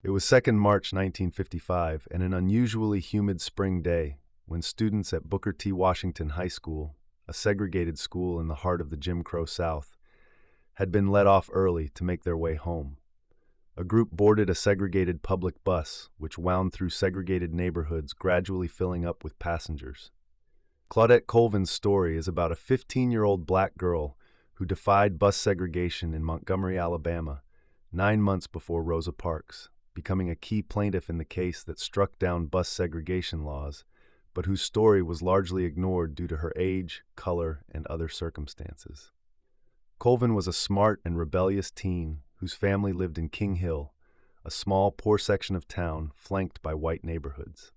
It was 2nd March 1955 and an unusually humid spring day when students at Booker T. Washington High School, a segregated school in the heart of the Jim Crow South, had been let off early to make their way home. A group boarded a segregated public bus, which wound through segregated neighborhoods, gradually filling up with passengers. Claudette Colvin's story is about a 15-year-old black girl who defied bus segregation in Montgomery, Alabama, 9 months before Rosa Parks, becoming a key plaintiff in the case that struck down bus segregation laws, but whose story was largely ignored due to her age, color, and other circumstances. Colvin was a smart and rebellious teen whose family lived in King Hill, a small, poor section of town flanked by white neighborhoods.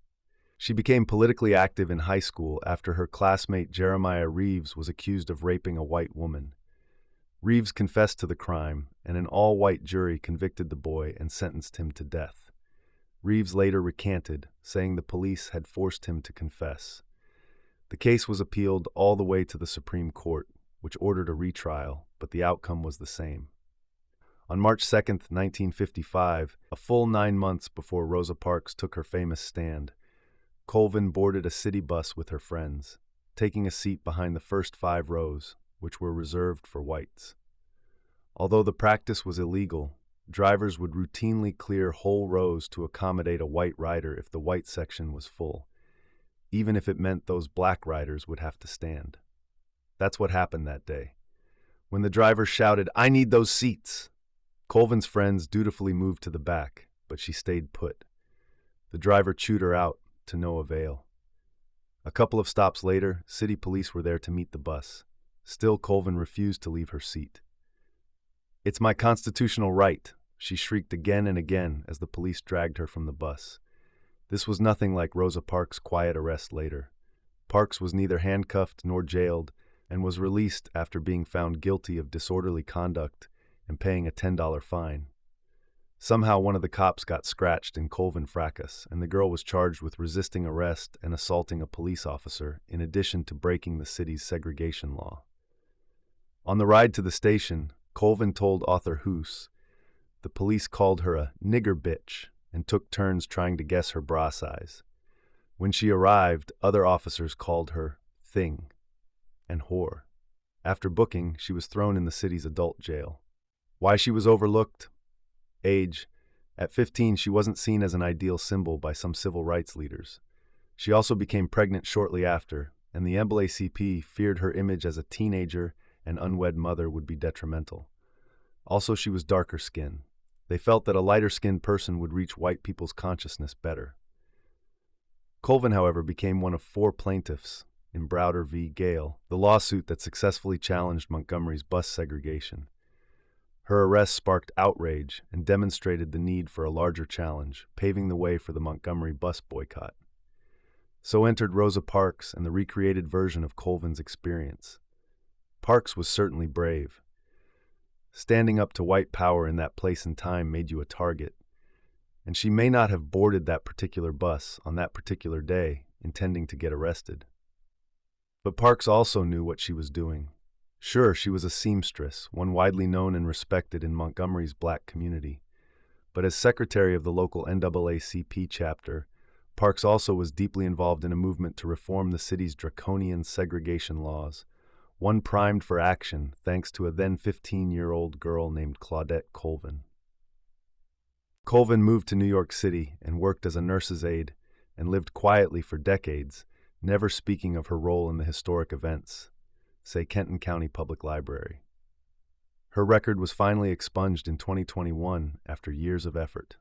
She became politically active in high school after her classmate Jeremiah Reeves was accused of raping a white woman. Reeves confessed to the crime, and an all-white jury convicted the boy and sentenced him to death. Reeves later recanted, saying the police had forced him to confess. The case was appealed all the way to the Supreme Court, which ordered a retrial, but the outcome was the same. On March 2, 1955, a full 9 months before Rosa Parks took her famous stand, Colvin boarded a city bus with her friends, taking a seat behind the first 5 rows, which were reserved for whites. Although the practice was illegal, drivers would routinely clear whole rows to accommodate a white rider if the white section was full, even if it meant those black riders would have to stand. That's what happened that day. When the driver shouted, "I need those seats!" Colvin's friends dutifully moved to the back, but she stayed put. The driver chewed her out, to no avail. A couple of stops later, city police were there to meet the bus. Still, Colvin refused to leave her seat. "It's my constitutional right," she shrieked again and again as the police dragged her from the bus. This was nothing like Rosa Parks' quiet arrest later. Parks was neither handcuffed nor jailed and was released after being found guilty of disorderly conduct and paying a $10 fine. Somehow one of the cops got scratched in Colvin fracas, and the girl was charged with resisting arrest and assaulting a police officer, in addition to breaking the city's segregation law. On the ride to the station, Colvin told Arthur Hoos the police called her a nigger bitch and took turns trying to guess her bra size. When she arrived, other officers called her thing and whore. After booking, she was thrown in the city's adult jail. Why she was overlooked? Age. At 15, she wasn't seen as an ideal symbol by some civil rights leaders. She also became pregnant shortly after, and the NAACP feared her image as a teenager and unwed mother would be detrimental. Also, she was darker skinned. They felt that a lighter-skinned person would reach white people's consciousness better. Colvin, however, became one of 4 plaintiffs in Browder v. Gale, the lawsuit that successfully challenged Montgomery's bus segregation. Her arrest sparked outrage and demonstrated the need for a larger challenge, paving the way for the Montgomery bus boycott. So entered Rosa Parks and the recreated version of Colvin's experience. Parks was certainly brave. Standing up to white power in that place and time made you a target, and she may not have boarded that particular bus on that particular day, intending to get arrested. But Parks also knew what she was doing. Sure, she was a seamstress, one widely known and respected in Montgomery's black community. But as secretary of the local NAACP chapter, Parks also was deeply involved in a movement to reform the city's draconian segregation laws, one primed for action thanks to a then 15-year-old girl named Claudette Colvin. Colvin moved to New York City and worked as a nurse's aide and lived quietly for decades, never speaking of her role in the historic events, say Kenton County Public Library. Her record was finally expunged in 2021 after years of effort.